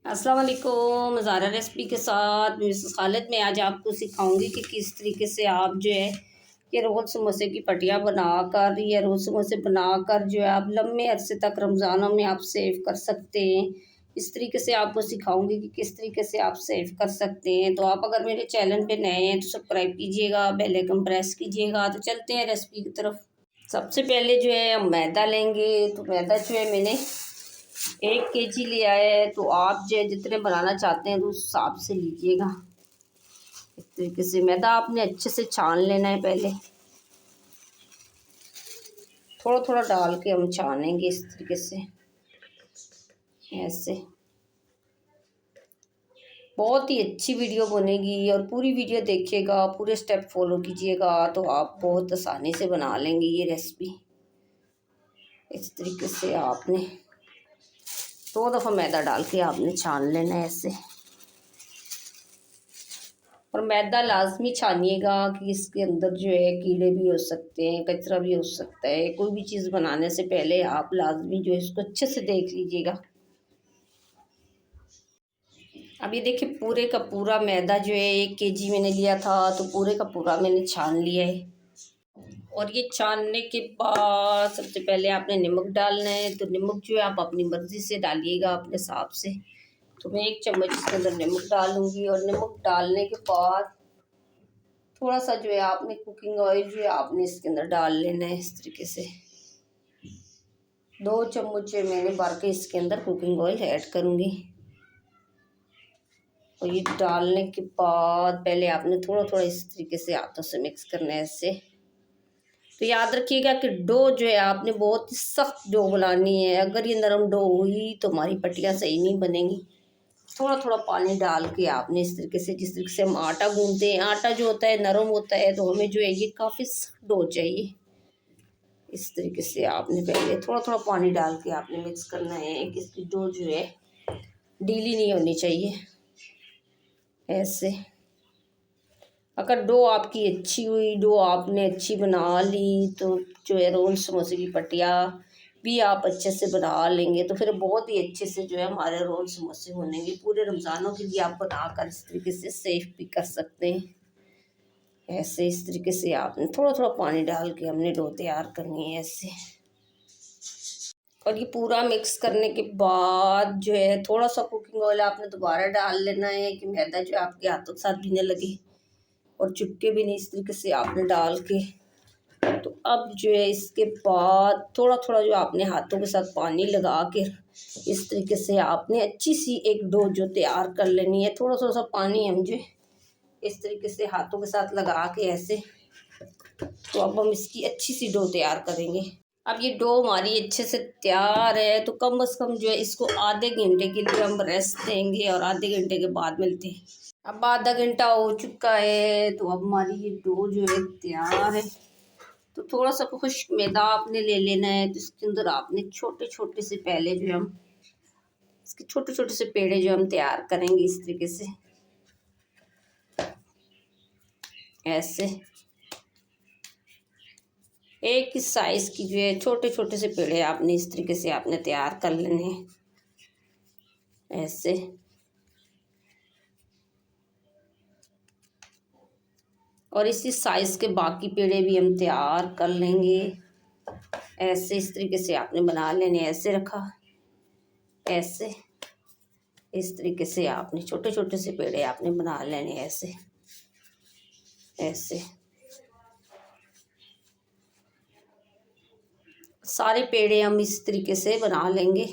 अस्सलाम वालेकुम। ज़ारा रेसिपी के साथ मिसेस खालिद में आज आपको सिखाऊंगी कि किस तरीके से आप जो है ये रोल समोसे की पटिया बनाकर या रोल समोसे बनाकर जो है आप लंबे अरसे तक रमज़ानों में आप सेव कर सकते हैं। इस तरीके से आपको सिखाऊंगी कि किस तरीके से आप सेव कर सकते हैं। तो आप अगर मेरे चैनल पे नए हैं तो सब्सक्राइब कीजिएगा, बेल आइकन प्रेस कीजिएगा। तो चलते हैं रेसिपी की तरफ। सबसे पहले जो है हम मैदा लेंगे। तो मैदा जो है मैंने 1 kg लिया है। तो आप जो जितने बनाना चाहते हैं तो उस हिसाब से लीजिएगा। इस तरीके से मैदा आपने अच्छे से छान लेना है। पहले थोड़ा थोड़ा डाल के हम छानेंगे इस तरीके से, ऐसे। बहुत ही अच्छी वीडियो बनेगी और पूरी वीडियो देखिएगा, पूरे स्टेप फॉलो कीजिएगा तो आप बहुत आसानी से बना लेंगे ये रेसिपी। इस तरीके से आपने 2 दफ़ा मैदा डाल के आपने छान लेना है ऐसे। और मैदा लाजमी छानिएगा कि इसके अंदर जो है कीड़े भी हो सकते हैं, कचरा भी हो सकता है। कोई भी चीज़ बनाने से पहले आप लाजमी जो है इसको अच्छे से देख लीजिएगा। अब ये देखिए पूरे का पूरा मैदा जो है 1 kg मैंने लिया था, तो पूरे का पूरा मैंने छान लिया है। और ये छानने के बाद सबसे पहले आपने नमक डालना है। तो नमक जो है आप अपनी मर्ज़ी से डालिएगा, अपने हिसाब से। तो मैं 1 चम्मच इसके अंदर नमक डालूँगी। और नमक डालने के बाद थोड़ा सा जो है आपने कुकिंग ऑयल जो है आपने इसके अंदर डाल लेना है इस तरीके से। 2 चम्मच जो मैंने भर के इसके अंदर कुकिंग ऑयल ऐड करूँगी। और ये डालने के बाद पहले आपने थोड़ा थोड़ा इस तरीके से हाथों से मिक्स करना है ऐसे। तो याद रखिएगा कि डो जो है आपने बहुत ही सख्त डो बनानी है। अगर ये नरम डो हुई तो हमारी पट्टियाँ सही नहीं बनेंगी। थोड़ा थोड़ा पानी डाल के आपने इस तरीके से, जिस तरीके से हम आटा गूंथते हैं, आटा जो होता है नरम होता है, तो हमें जो है ये काफ़ी सख्त डो चाहिए। इस तरीके से आपने पहले थोड़ा थोड़ा पानी डाल के आपने मिक्स करना है कि इसकी डो जो है ढीली नहीं होनी चाहिए, ऐसे। अगर डो आपकी अच्छी हुई, डो आपने अच्छी बना ली, तो जो है रोल समोसे की पटिया भी आप अच्छे से बना लेंगे। तो फिर बहुत ही अच्छे से जो है हमारे रोल समोसे बनेंगे। पूरे रमज़ानों के लिए आप बनाकर इस तरीके से सेव भी कर सकते हैं, ऐसे। इस तरीके से आपने थोड़ा थोड़ा पानी डाल के हमने डो तैयार करनी है ऐसे। और ये पूरा मिक्स करने के बाद जो है थोड़ा सा कुकिंग ऑयल आपने दोबारा डाल लेना है कि मैदा जो आपके हाथों के साथ भी नहीं लगे और चिपके भी नहीं। इस तरीके से आपने डाल के, तो अब जो है इसके बाद थोड़ा थोड़ा जो आपने हाथों के साथ पानी लगा के इस तरीके से आपने अच्छी सी एक डो जो तैयार कर लेनी है। थोड़ा थोड़ा सा पानी हम जो इस तरीके से हाथों के साथ लगा के ऐसे। तो अब हम इसकी अच्छी सी डो तैयार करेंगे। अब ये डो हमारी अच्छे से तैयार है, तो कम से कम जो है इसको आधे घंटे के लिए हम रेस्ट देंगे और आधे घंटे के बाद मिलते हैं। अब आधा घंटा हो चुका है, तो अब हमारी ये डो जो है तैयार है। तो थोड़ा सा खुश्क मैदा आपने ले लेना है। तो इसके अंदर आपने छोटे छोटे से पहले जो हम इसके छोटे छोटे से पेड़े जो हम तैयार करेंगे इस तरीके से, ऐसे। एक ही साइज की जो है छोटे छोटे से पेड़े आपने इस तरीके से आपने तैयार कर लेने हैं, ऐसे। और इसी साइज के बाकी पेड़े भी हम तैयार कर लेंगे, ऐसे। इस तरीके से आपने बना लेने, ऐसे रखा, ऐसे। इस तरीके से आपने छोटे छोटे से पेड़े आपने बना लेने, ऐसे ऐसे। सारे पेड़े हम इस तरीके से बना लेंगे।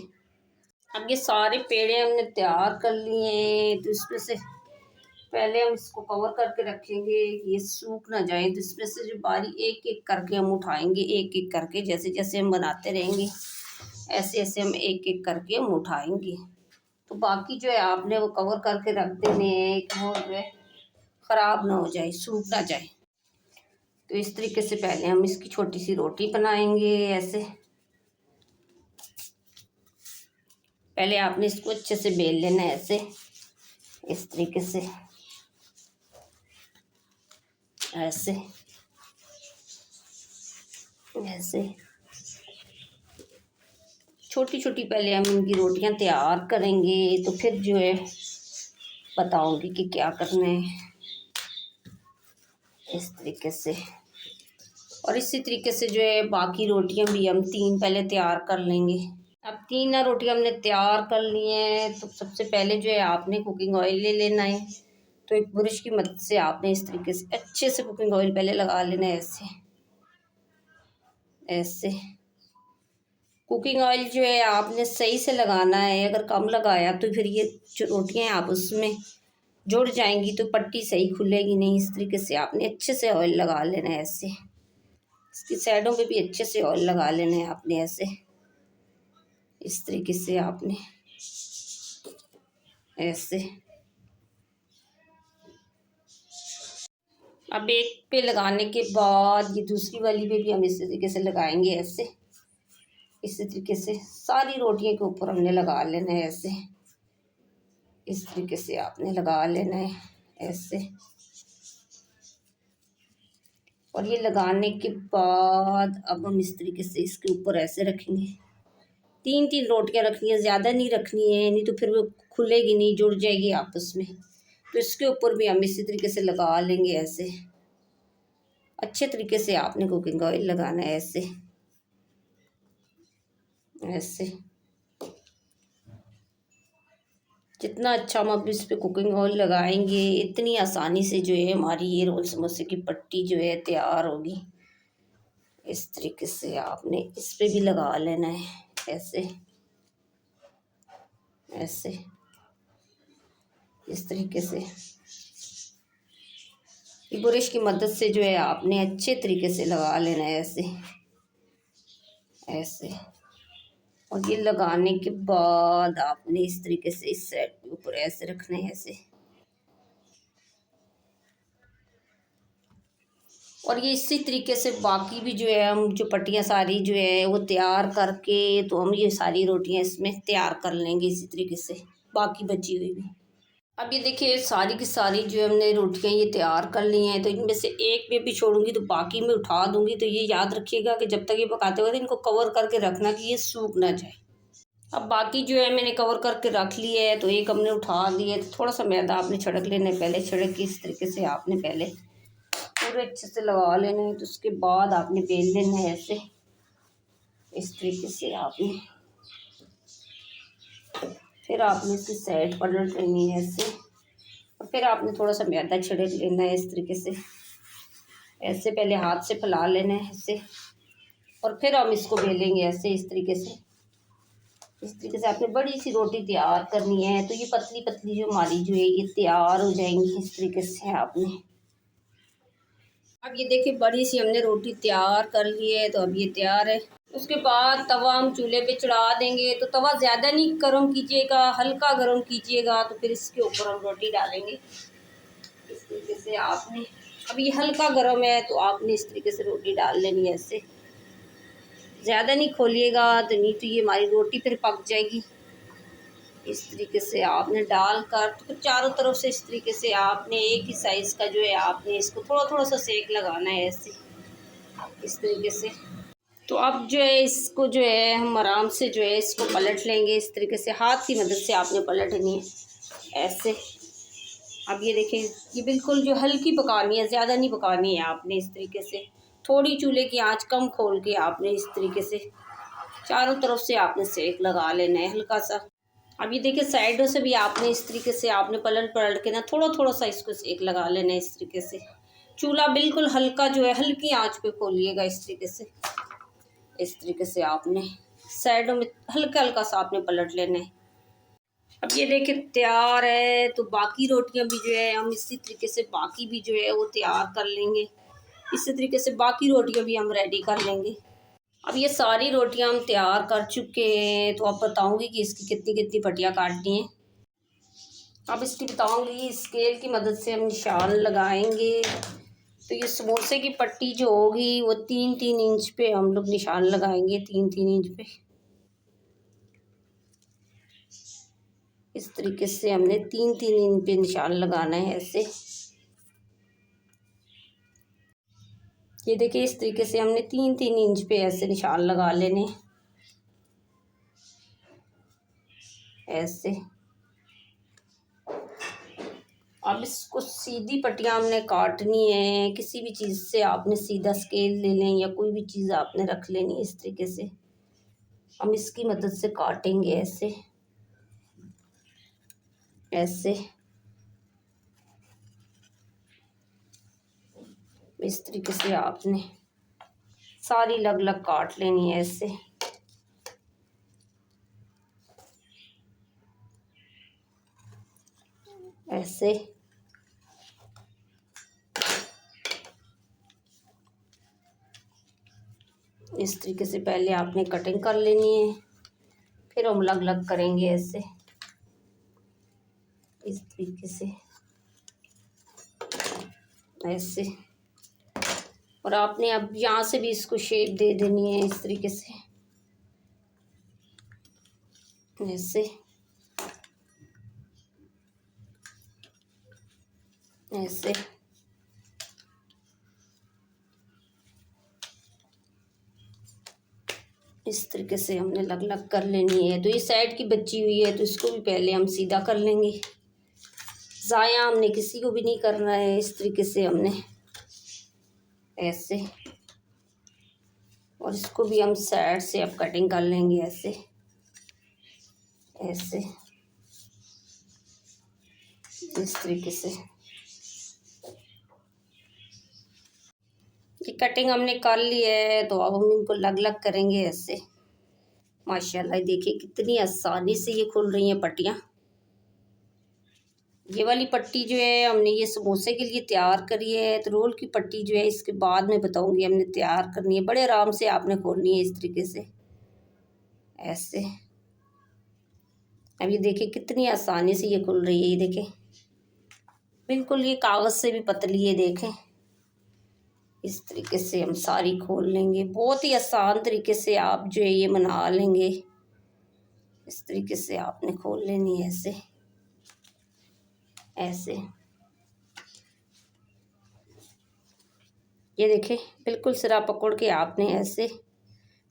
अब ये सारे पेड़े हमने तैयार कर लिए हैं। तो इसमें से पहले हम इसको कवर करके रखेंगे कि ये सूख ना जाए। तो इसमें से जो बारी एक एक करके हम उठाएंगे, एक एक करके, जैसे जैसे हम बनाते रहेंगे ऐसे ऐसे हम एक एक करके हम उठाएंगे। तो बाकी जो है आपने वो कवर करके रख देने हैं कि वो जो है ख़राब ना हो जाए, सूख ना जाए। तो इस तरीके से पहले हम इसकी छोटी सी रोटी बनाएंगे, ऐसे। पहले आपने इसको अच्छे से बेल लेना है, ऐसे, इस तरीके से, ऐसे ऐसे। छोटी छोटी पहले हम इनकी रोटियां तैयार करेंगे, तो फिर जो है बताऊंगी कि क्या करना है इस तरीके से। और इसी तरीके से जो है बाकी रोटियां भी हम 3 पहले तैयार कर लेंगे। अब 3 रोटियां हमने तैयार कर ली हैं, तो सबसे पहले जो है आपने कुकिंग ऑयल ले लेना है। तो एक ब्रश की मदद से आपने इस तरीके से अच्छे से कुकिंग ऑयल पहले लगा लेना है, ऐसे ऐसे। कुकिंग ऑयल जो है आपने सही से लगाना है, अगर कम लगाया तो फिर ये जो रोटियां हैं आप उसमें जुड़ जाएंगी तो पट्टी सही खुलेगी नहीं। इस तरीके से आपने अच्छे से ऑयल लगा लेना है, ऐसे। इसकी साइडों पे भी अच्छे से ऑयल लगा लेना है आपने, ऐसे इस तरीके से आपने ऐसे। अब एक पे लगाने के बाद ये दूसरी वाली पे भी हम इसी तरीके से लगाएंगे, ऐसे इसी तरीके से सारी रोटियों के ऊपर हमने लगा लेना है, ऐसे इस तरीके से आपने लगा लेना है, ऐसे। और ये लगाने के बाद अब हम इस तरीके से इसके ऊपर ऐसे रखेंगे। 3 रोटियां रखनी है, ज़्यादा नहीं रखनी है, नहीं तो फिर वो खुलेगी नहीं, जुड़ जाएगी आपस में। तो इसके ऊपर भी हम इसी तरीके से लगा लेंगे, ऐसे अच्छे तरीके से आपने कुकिंग ऑयल लगाना है, ऐसे ऐसे। जितना अच्छा हम अब इस पे कुकिंग ऑयल लगाएंगे, इतनी आसानी से जो है हमारी ये रोल समोसे की पट्टी जो है तैयार होगी। इस तरीके से आपने इस पे भी लगा लेना है, ऐसे ऐसे इस तरीके से। ब्रश की मदद से जो है आपने अच्छे तरीके से लगा लेना है, ऐसे ऐसे। और ये लगाने के बाद आपने इस तरीके से इस साइड के ऊपर ऐसे रखना है, ऐसे। और ये इसी तरीके से बाकी भी जो है हम जो पट्टियाँ सारी जो है वो तैयार करके, तो हम ये सारी रोटियां इसमें तैयार कर लेंगे इसी तरीके से, बाकी बची हुई भी। अब ये देखिए सारी की सारी जो हमने रोटियां ये तैयार कर ली हैं, तो इनमें से एक पे भी छोड़ूंगी तो बाकी में उठा दूंगी। तो ये याद रखिएगा कि जब तक ये पकाते हुए इनको कवर करके रखना कि ये सूख ना जाए। अब बाकी जो है मैंने कवर करके रख लिया है, तो एक हमने उठा दिया है। तो थोड़ा सा मैदा आपने छिड़क लेना है, पहले छिड़क के इस तरीके से आपने पहले पूरे अच्छे से लगा लेना है। तो उसके बाद आपने बेल लेना है, ऐसे इस तरीके से आपने। फिर आपने इसकी साइड पलट लेनी है, ऐसे। और फिर आपने थोड़ा सा मैदा छिड़क लेना है इस तरीके से, ऐसे पहले हाथ से फैला लेना है, ऐसे। और फिर हम इसको बेलेंगे, ऐसे इस तरीके से। इस तरीके से आपने बड़ी सी रोटी तैयार करनी है। तो ये पतली पतली जो हमारी जो है ये तैयार हो जाएंगी इस तरीके से आपने। अब ये देखिए बड़ी सी हमने रोटी तैयार कर ली है, तो अब ये तैयार है। उसके बाद तवा हम चूल्हे पे चढ़ा देंगे। तो तवा ज़्यादा नहीं गर्म कीजिएगा, हल्का गर्म कीजिएगा। तो फिर इसके ऊपर हम रोटी डालेंगे इस तरीके से आपने। अब ये हल्का गर्म है तो आपने इस तरीके से रोटी डाल लेनी है, ऐसे। ज़्यादा नहीं खोलिएगा, तो नहीं तो ये हमारी रोटी फिर पक जाएगी। इस तरीके से आपने डाल कर तो फिर चारों तरफ से इस तरीके से आपने एक ही साइज़ का जो है आपने इसको थोड़ा थोड़ा सा सेक लगाना है, ऐसे इस तरीके से। तो अब जो है इसको जो है हम आराम से जो है इसको पलट लेंगे इस तरीके से, हाथ की मदद से आपने पलटनी है, ऐसे। अब ये देखिए ये बिल्कुल जो हल्की पकानी है, ज़्यादा नहीं पकानी है आपने। इस तरीके से थोड़ी चूल्हे की आंच कम खोल के आपने इस तरीके से चारों तरफ से आपने सेक लगा लेना है हल्का सा। अब ये देखिए साइडों से भी आपने इस तरीके से आपने पलट पलट के ना थोड़ा थोड़ा सा इसको सेक लगा लेना है इस तरीके से। चूल्हा बिल्कुल हल्का जो है हल्की आंच पे खोलिएगा इस तरीके से। इस तरीके से आपने साइडों में हल्का हल्का सा आपने पलट लेना है। अब ये देखिए तैयार है। तो बाकी रोटियां भी जो है हम इसी तरीके से बाकी भी जो है वो तैयार कर लेंगे। इसी तरीके से बाकी रोटियां भी हम रेडी कर लेंगे। अब ये सारी रोटियां हम तैयार कर चुके हैं। तो अब बताऊंगी कि इसकी कितनी कितनी पट्टियाँ काटनी है। अब इसकी बताऊंगी, स्केल की मदद से हम निशान लगाएंगे। तो ये समोसे की पट्टी जो होगी वो 3-3 इंच पे हम लोग निशान लगाएंगे, 3-3 इंच पे। इस तरीके से हमने 3-3 इंच पे निशान लगाना है, ऐसे। ये देखिए इस तरीके से हमने 3-3 इंच पे ऐसे निशान लगा लेने। ऐसे। अब इसको सीधी पट्टियाँ हमने काटनी है। किसी भी चीज़ से आपने सीधा स्केल ले लें या कोई भी चीज़ आपने रख लेनी है। इस तरीके से हम इसकी मदद से काटेंगे ऐसे ऐसे। इस तरीके से आपने सारी अलग अलग काट लेनी है ऐसे। ऐसे इस तरीके से पहले आपने कटिंग कर लेनी है, फिर हम अलग अलग करेंगे ऐसे इस तरीके से ऐसे। और आपने अब यहाँ से भी इसको शेप दे देनी है इस तरीके से ऐसे ऐसे। इस तरीके से हमने अलग अलग कर लेनी है। तो ये साइड की बची हुई है तो इसको भी पहले हम सीधा कर लेंगे। ज़ाया हमने किसी को भी नहीं करना है। इस तरीके से हमने ऐसे। और इसको भी हम साइड से अब कटिंग कर लेंगे ऐसे ऐसे इस तरीके से। ये कटिंग हमने कर ली है तो अब हम इनको अलग अलग करेंगे ऐसे। माशाल्लाह देखिए कितनी आसानी से ये खुल रही हैं पट्टियाँ। ये वाली पट्टी जो है हमने ये समोसे के लिए तैयार करी है। तो रोल की पट्टी जो है इसके बाद में बताऊंगी हमने तैयार करनी है। बड़े आराम से आपने खोलनी है इस तरीके से ऐसे। अब ये देखिए कितनी आसानी से ये खुल रही है। ये देखें बिल्कुल ये कागज़ से भी पतली है। देखें इस तरीके से हम सारी खोल लेंगे। बहुत ही आसान तरीके से आप जो है ये बना लेंगे। इस तरीके से आपने खोल लेनी है ऐसे ऐसे। ये देखें बिल्कुल सिरा पकड़ के आपने ऐसे।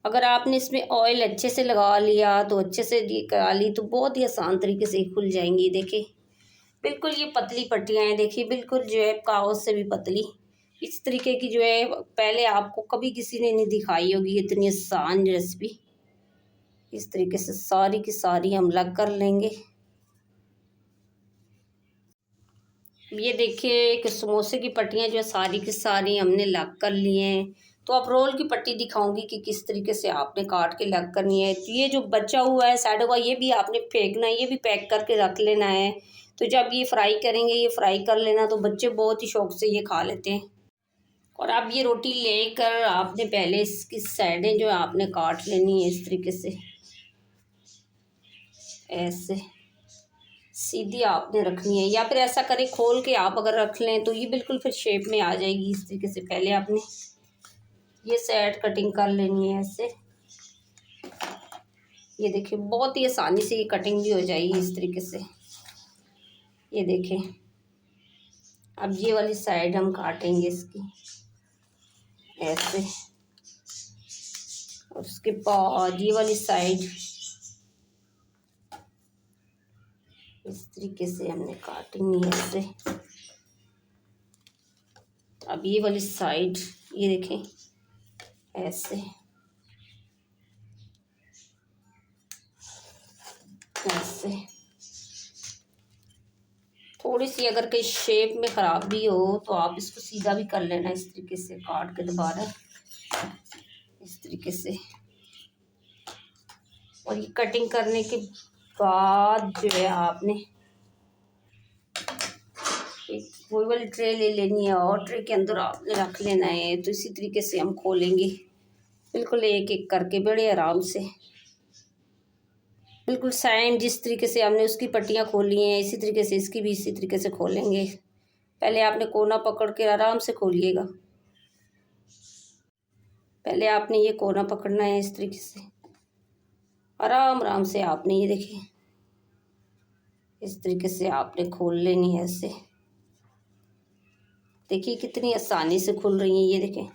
अगर आपने इसमें ऑयल अच्छे से लगा लिया तो अच्छे से करा ली तो बहुत ही आसान तरीके से खुल जाएंगी। देखिए बिल्कुल ये पतली पट्टियाँ हैं। देखिए बिल्कुल जो है कागज़ से भी पतली। इस तरीके की जो है पहले आपको कभी किसी ने नहीं दिखाई होगी इतनी आसान रेसिपी। इस तरीके से सारी की सारी हम अलग कर लेंगे। ये देखिए कि समोसे की पट्टियाँ जो है सारी की सारी हमने अलग कर ली हैं। तो अब रोल की पट्टी दिखाऊंगी कि किस तरीके से आपने काट के अलग करनी है। तो ये जो बचा हुआ है साइड का ये भी आपने फेंकना है। ये भी पैक करके रख लेना है। तो जब ये फ्राई करेंगे ये फ्राई कर लेना तो बच्चे बहुत ही शौक से ये खा लेते हैं। और अब ये रोटी लेकर आपने पहले इसकी साइडें जो है आपने काट लेनी है इस तरीके से ऐसे सीधी आपने रखनी है। या फिर ऐसा करें खोल के आप अगर रख लें तो ये बिल्कुल फिर शेप में आ जाएगी। इस तरीके से पहले आपने ये साइड कटिंग कर लेनी है ऐसे। ये देखिए बहुत ही आसानी से ये कटिंग भी हो जाएगी इस तरीके से। ये देखें अब ये वाली साइड हम काटेंगे इसकी ऐसे। और उसके बाद ये वाली साइड इस तरीके से हमने काटेंगी ऐसे। अब ये वाली साइड ये देखें ऐसे ऐसे। थोड़ी सी अगर कहीं शेप में ख़राब भी हो तो आप इसको सीधा भी कर लेना इस तरीके से काट के दोबारा इस तरीके से। और ये कटिंग करने के बाद जो है आपने एक वही वाली ट्रे ले लेनी है और ट्रे के अंदर आपने रख लेना है। तो इसी तरीके से हम खोलेंगे बिल्कुल एक एक करके बड़े आराम से। बिल्कुल सेम जिस तरीके से हमने उसकी पट्टियाँ खोली हैं इसी तरीके से इसकी भी इसी तरीके से खोलेंगे। पहले आपने कोना पकड़ के आराम से खोलिएगा। पहले आपने ये कोना पकड़ना है इस तरीके से आराम आराम से आपने ये देखिए इस तरीके से आपने खोल लेनी है ऐसे। देखिए कितनी आसानी से खुल रही हैं ये देखें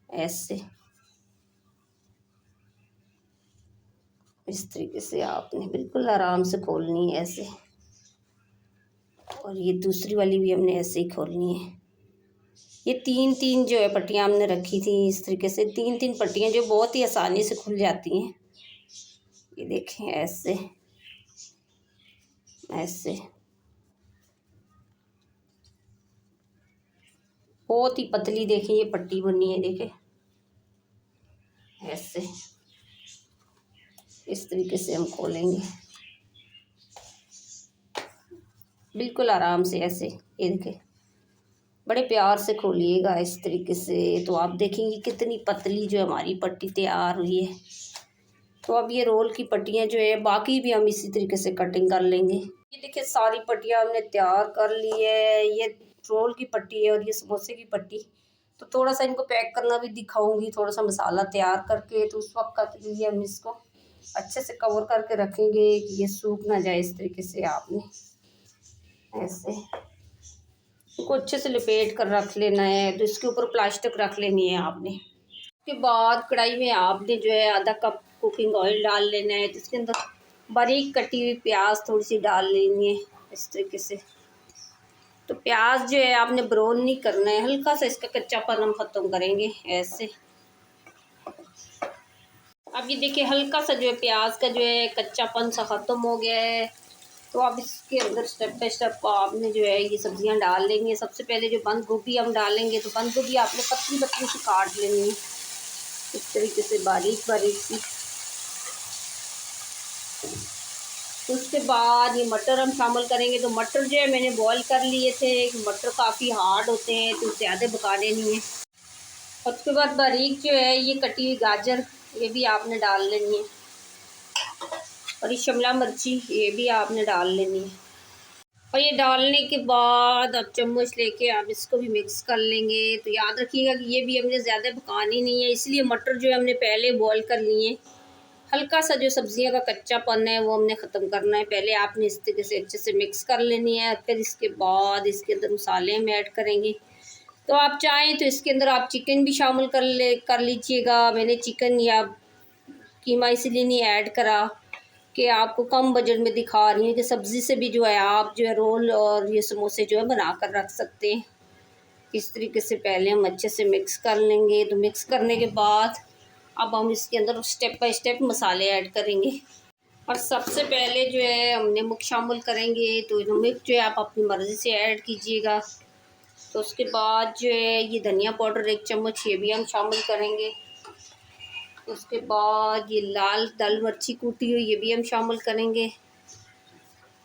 ऐसे इस तरीके से आपने बिल्कुल आराम से खोलनी है ऐसे। और ये दूसरी वाली भी हमने ऐसे ही खोलनी है। ये 3-3 जो है पट्टियाँ हमने रखी थी इस तरीके से, 3-3 पट्टियाँ जो बहुत ही आसानी से खुल जाती हैं। ये देखें ऐसे ऐसे, बहुत ही पतली देखें ये पट्टी बनी है, देखें ऐसे। इस तरीके से हम खोलेंगे बिल्कुल आराम से ऐसे। ये देखें, बड़े प्यार से खोलिएगा इस तरीके से, तो आप देखेंगे कितनी पतली जो हमारी पट्टी तैयार हुई है। तो अब ये रोल की पट्टियाँ जो है बाकी भी हम इसी तरीके से कटिंग कर लेंगे। ये देखिए सारी पट्टियाँ हमने तैयार कर ली है। ये रोल की पट्टी है और ये समोसे की पट्टी। तो थोड़ा सा इनको पैक करना भी दिखाऊंगी, थोड़ा सा मसाला तैयार करके। तो उस वक्त के लिए हम इसको अच्छे से कवर करके रखेंगे कि ये सूख ना जाए। इस तरीके से आपने ऐसे इसको अच्छे से लपेट कर रख लेना है। तो इसके ऊपर प्लास्टिक रख लेनी है आपने। उसके बाद कढ़ाई में आपने जो है आधा कप कुकिंग ऑयल डाल लेना है। तो इसके अंदर बारीक कटी हुई प्याज थोड़ी सी डाल लेनी है इस तरीके से। तो प्याज जो है आपने ब्राउन नहीं करना है, हल्का सा इसका कच्चापन हम ख़त्म करेंगे ऐसे। अब ये देखिए हल्का सा जो है प्याज का जो है कच्चापन सा ख़त्म हो गया है। तो अब इसके अंदर स्टेप बाय स्टेप आपने जो है ये सब्जियां डाल लेंगे। सबसे पहले जो बंद गोभी हम डालेंगे, तो बंद गोभी आपने पतली पतली सी काट लेनी है इस तरीके से, बारीक बारीक सी। उसके बाद ये मटर हम शामिल करेंगे। तो मटर जो है मैंने बॉईल कर लिए थे। मटर काफ़ी हार्ड होते हैं तो ज़्यादा पकाने नहीं है। और उसके बाद बारीक जो है ये कटी हुई गाजर, ये भी आपने डाल लेनी है। और ये शिमला मिर्ची, ये भी आपने डाल लेनी है। और ये डालने के बाद अब चम्मच लेके आप इसको भी मिक्स कर लेंगे। तो याद रखिएगा कि ये भी हमने ज़्यादा पकानी नहीं है, इसलिए मटर जो है हमने पहले बॉईल कर लिए। हल्का सा जो सब्जियां का कच्चापन है वो हमने ख़त्म करना है। पहले आपने इस तरीके से अच्छे से मिक्स कर लेनी है। फिर इसके बाद इसके अंदर मसाले हम ऐड करेंगे। तो आप चाहें तो इसके अंदर आप चिकन भी शामिल कर लीजिएगा। मैंने चिकन या कीमा इसलिए नहीं ऐड करा कि आपको कम बजट में दिखा रही हैं कि सब्ज़ी से भी जो है आप जो है रोल और ये समोसे जो है बना कर रख सकते हैं। इस तरीके से पहले हम अच्छे से मिक्स कर लेंगे। तो मिक्स करने के बाद अब हम इसके अंदर स्टेप बाय स्टेप मसाले ऐड करेंगे। और सबसे पहले जो है हम नमक शामिल करेंगे। तो नमक जो है आप अपनी मर्ज़ी से ऐड कीजिएगा। तो उसके बाद जो है ये धनिया पाउडर 1 चम्मच, ये भी हम शामिल करेंगे। उसके बाद ये लाल दाल मिर्ची कूटी हुई, ये भी हम शामिल करेंगे।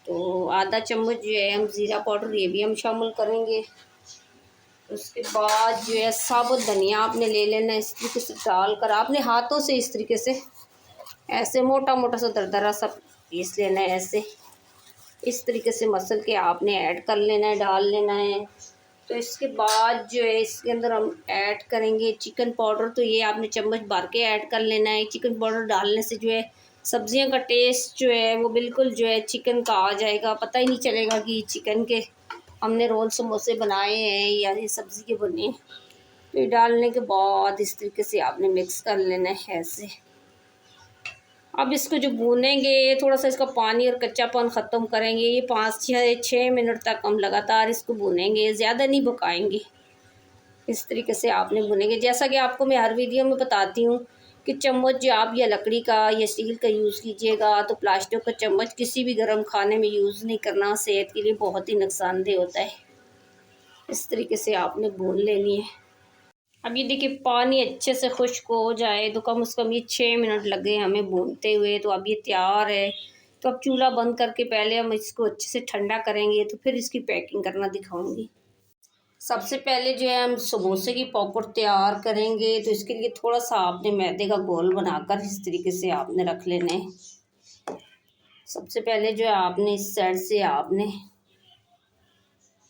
तो आधा चम्मच जो है हम ज़ीरा पाउडर, ये भी हम शामिल करेंगे। उसके बाद जो है साबुत धनिया आपने ले लेना है। इस तरीके से डालकर आपने हाथों से इस तरीके से ऐसे मोटा मोटा सा दरदरा सा पीस लेना है ऐसे। इस तरीके से मसल के आपने ऐड कर लेना है, डाल लेना है। तो इसके बाद जो है इसके अंदर हम ऐड करेंगे चिकन पाउडर। तो ये आपने चम्मच भर के ऐड कर लेना है। चिकन पाउडर डालने से जो है सब्जियां का टेस्ट जो है वो बिल्कुल जो है चिकन का आ जाएगा। पता ही नहीं चलेगा कि चिकन के हमने रोल समोसे बनाए हैं या ये सब्ज़ी के बने हैं। तो ये डालने के बाद इस तरीके से आपने मिक्स कर लेना है ऐसे। अब इसको जो भूनेंगे, थोड़ा सा इसका पानी और कच्चापन ख़त्म करेंगे। ये 5-6 मिनट तक हम लगातार इसको भूनेंगे, ज़्यादा नहीं पकाएंगे। इस तरीके से आपने भुनेंगे। जैसा कि आपको मैं हर वीडियो में बताती हूँ कि चम्मच जो आप या लकड़ी का या स्टील का यूज़ कीजिएगा। तो प्लास्टिक का चम्मच किसी भी गर्म खाने में यूज़ नहीं करना, सेहत के लिए बहुत ही नुकसानदेह होता है। इस तरीके से आपने भून लेनी है। अब ये देखिए पानी अच्छे से खुश्क हो जाए तो कम से कम ये 6 मिनट लगे हमें भूनते हुए। तो अब ये तैयार है। तो अब चूल्हा बंद करके पहले हम इसको अच्छे से ठंडा करेंगे, तो फिर इसकी पैकिंग करना दिखाऊंगी। सबसे पहले जो है हम समोसे की पॉकेट तैयार करेंगे। तो इसके लिए थोड़ा सा आपने मैदे का घोल बनाकर इस तरीके से आपने रख लेना है। सबसे पहले जो है आपने इस साइड से आपने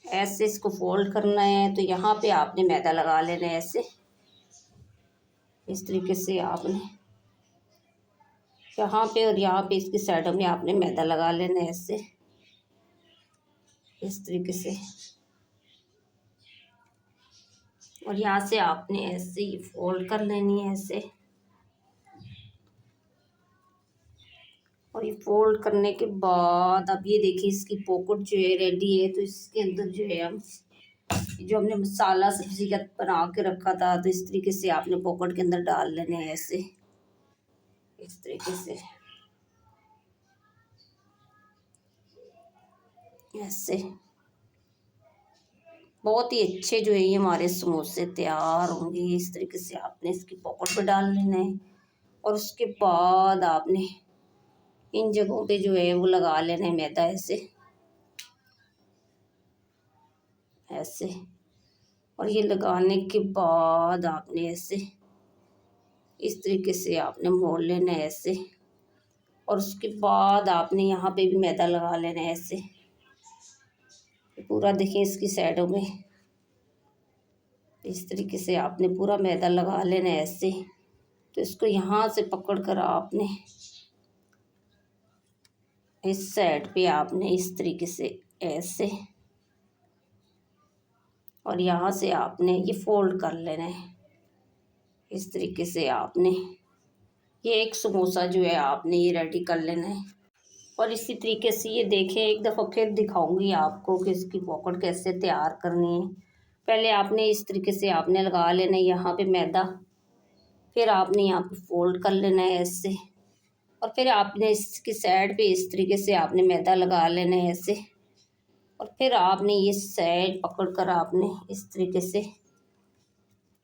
ऐसे इसको फोल्ड करना है। तो यहाँ पे आपने मैदा लगा लेना है ऐसे। इस तरीके से आपने यहाँ पे और यहाँ पे इसकी साइडों में आपने मैदा लगा लेना है ऐसे। इस तरीके से और यहाँ से आपने ऐसे ही फोल्ड कर लेनी है ऐसे। और ये फोल्ड करने के बाद अब ये देखिए इसकी पॉकेट जो है रेडी है। तो इसके अंदर जो है हम जो हमने मसाला सब्जी का बना के रखा था, तो इस तरीके से आपने पॉकेट के अंदर डाल लेने हैं ऐसे, इस तरीके से ऐसे। बहुत ही अच्छे जो है ये हमारे समोसे तैयार होंगे। इस तरीके से आपने इसकी पॉकेट पे डाल लेना है और उसके बाद आपने इन जगहों पे जो है वो लगा लेना है मैदा ऐसे ऐसे। और ये लगाने के बाद आपने ऐसे इस तरीके से आपने मोड़ लेना है ऐसे। और उसके बाद आपने यहाँ पे भी मैदा लगा लेना है ऐसे पूरा। देखिए इसकी साइडों में इस तरीके से आपने पूरा मैदा लगा लेना है ऐसे। तो इसको यहाँ से पकड़ कर आपने इस साइड पे आपने इस तरीके से ऐसे, और यहाँ से आपने ये फोल्ड कर लेना है इस तरीके से। आपने ये एक समोसा जो है आपने ये रेडी कर लेना है। और इसी तरीके से ये देखें, एक दफ़ा फिर दिखाऊंगी आपको कि इसकी पॉकेट कैसे तैयार करनी है। पहले आपने इस तरीके से आपने लगा लेना है यहाँ पे मैदा, फिर आपने यहाँ पे फोल्ड कर लेना है ऐसे, और फिर आपने इसकी साइड पे इस तरीके से आपने मैदा लगा लेना है ऐसे। और फिर आपने ये साइड पकड़ कर आपने इस तरीके से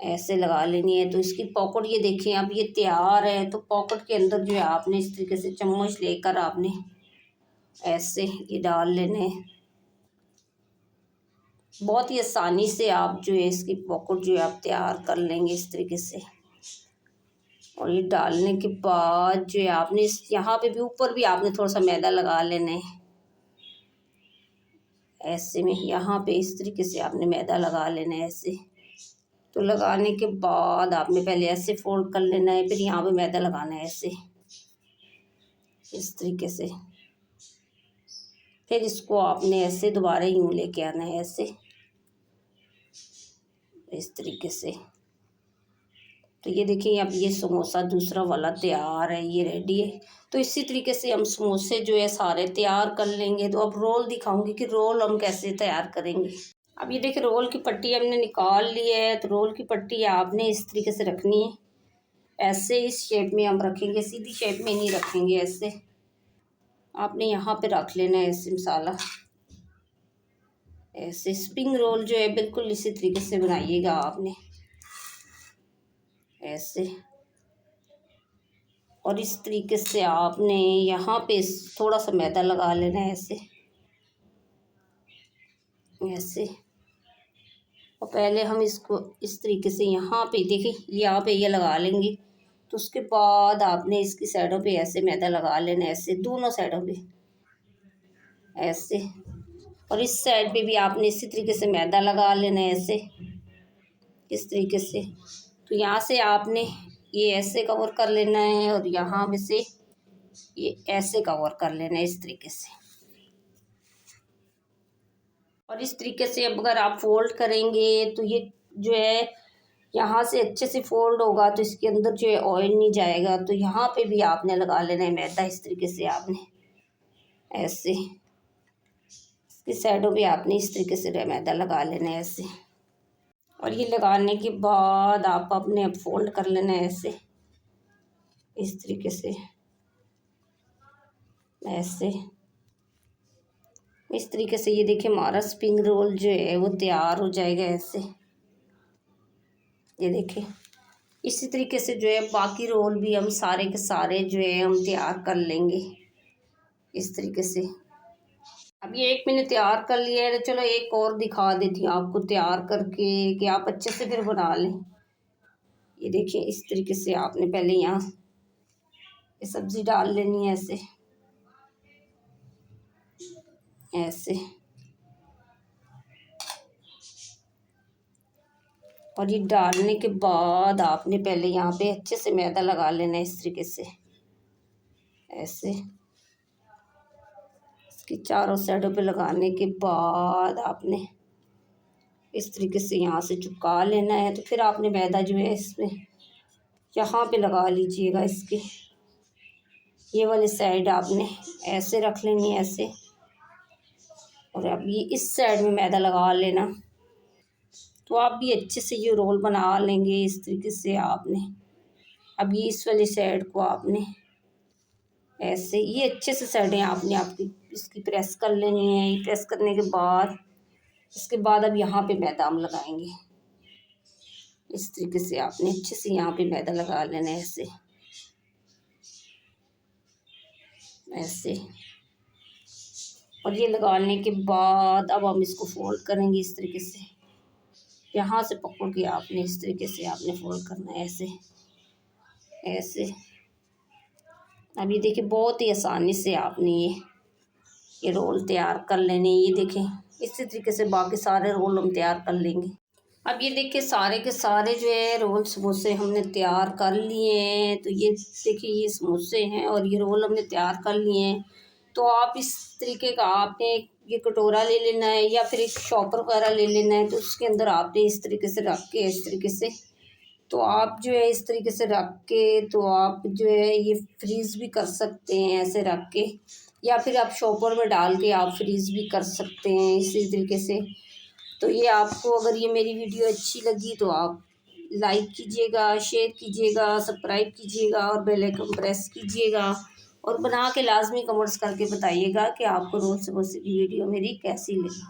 ऐसे लगा लेनी है। तो इसकी पॉकेट ये देखिए अब ये तैयार है। तो पॉकेट के अंदर जो है आपने इस तरीके से चम्मच लेकर आपने ऐसे ये डाल लेने। बहुत ही आसानी से आप जो है इसकी पॉकेट जो है आप तैयार कर लेंगे इस तरीके से। और ये डालने के बाद जो है आपने इस यहाँ पे भी ऊपर भी आपने थोड़ा सा मैदा लगा लेना है ऐसे में। यहाँ पे इस तरीके से आपने मैदा लगा लेना है ऐसे। तो लगाने के बाद आपने पहले ऐसे फोल्ड कर लेना है, फिर यहाँ पे मैदा लगाना है ऐसे इस तरीके से। फिर इसको आपने ऐसे दोबारा यूँ लेके आना है ऐसे इस तरीके से। तो ये देखिए अब ये समोसा दूसरा वाला तैयार है, ये रेडी है। तो इसी तरीके से हम समोसे जो है सारे तैयार कर लेंगे। तो अब रोल दिखाऊंगी कि रोल हम कैसे तैयार करेंगे। अब ये देखिए रोल की पट्टी हमने निकाल ली है। तो रोल की पट्टी आपने इस तरीके से रखनी है ऐसे, इस शेप में हम रखेंगे, सीधी शेप में नहीं रखेंगे ऐसे। आपने यहाँ पे रख लेना है ऐसे मसाला ऐसे। स्प्रिंग रोल जो है बिल्कुल इसी तरीके से बनाइएगा आपने ऐसे। और इस तरीके से आपने यहाँ पे थोड़ा सा मैदा लगा लेना है ऐसे ऐसे। और पहले हम इसको इस तरीके से यहाँ पे देखिए यहाँ पे ये लगा लेंगे। तो उसके बाद आपने इसकी साइडों पे ऐसे मैदा लगा लेना है ऐसे, दोनों साइडों पे ऐसे। और इस साइड पे भी आपने इसी तरीके से मैदा लगा लेना है ऐसे इस तरीके से। तो यहाँ से आपने ये ऐसे कवर कर लेना है और यहाँ में से ये ऐसे कवर कर लेना है इस तरीके से। और इस तरीके से अब अगर आप फोल्ड करेंगे तो ये जो है यहाँ से अच्छे से फोल्ड होगा, तो इसके अंदर जो है ऑयल नहीं जाएगा। तो यहाँ पे भी आपने लगा लेना है मैदा इस तरीके से आपने ऐसे। इसकी साइडों पे आपने इस तरीके से मैदा लगा लेना है ऐसे। और ये लगाने के बाद आप अपने अब फोल्ड कर लेना है ऐसे इस तरीके से ऐसे। इस तरीके से ये देखिए हमारा स्प्रिंग रोल जो है वो तैयार हो जाएगा ऐसे। ये देखिए इसी तरीके से जो है बाकी रोल भी हम सारे के सारे जो है हम तैयार कर लेंगे इस तरीके से। अब ये एक मैंने तैयार कर लिया है। तो चलो एक और दिखा देती हूँ आपको तैयार करके कि आप अच्छे से फिर बना लें। ये देखिए इस तरीके से आपने पहले यहाँ ये सब्ज़ी डाल लेनी है ऐसे ऐसे। और ये डालने के बाद आपने पहले यहाँ पे अच्छे से मैदा लगा लेना है इस तरीके से ऐसे। इसकी चारों साइडों पे लगाने के बाद आपने इस तरीके से यहाँ से चिपका लेना है। तो फिर आपने मैदा जो है इसमें यहाँ पे लगा लीजिएगा इसके ये वाली साइड आपने ऐसे रख लेनी है, ऐसे। और अब ये इस साइड में मैदा लगा लेना। तो आप भी अच्छे से ये रोल बना लेंगे इस तरीके से आपने। अब ये इस वाली साइड को आपने ऐसे, ये अच्छे से साइडें आपने आपकी इसकी प्रेस कर लेनी है। प्रेस करने के बाद इसके बाद अब यहाँ पे मैदा हम लगाएंगे। इस तरीके से आपने अच्छे से यहाँ पे मैदा लगा लेना है, ऐसे ऐसे। और ये लगाने के बाद अब हम इसको फोल्ड करेंगे इस तरीके से। यहाँ से पकड़ के आपने इस तरीके से आपने फोल्ड करना है, ऐसे ऐसे। अब ये देखिए बहुत ही आसानी से आपने ये रोल तैयार कर लेने। ये देखें इसी तरीके से बाकी सारे रोल हम तैयार कर लेंगे। अब ये देखिए सारे के सारे जो है रोल समोसे हमने तैयार कर लिए हैं। तो ये देखिए ये समोसे हैं और ये रोल हमने तैयार कर लिए हैं। तो आप इस तरीके का आपने ये कटोरा ले लेना है या फिर एक शॉपर वगैरह ले लेना है। तो उसके अंदर आपने इस तरीके से रख के, इस तरीके से, तो आप जो है इस तरीके से रख के, तो आप जो है ये फ्रीज़ भी कर सकते हैं ऐसे रख के, या फिर आप शॉपर में डाल के आप फ्रीज़ भी कर सकते हैं इसी तरीके से। तो ये आपको अगर ये मेरी वीडियो अच्छी लगी तो आप लाइक कीजिएगा, शेयर कीजिएगा, सब्सक्राइब कीजिएगा और बेल आइकन प्रेस कीजिएगा। और बना के लाजमी कमेंट्स करके बताइएगा कि आपको रोज़ समोसे की वीडियो मेरी कैसी लगी।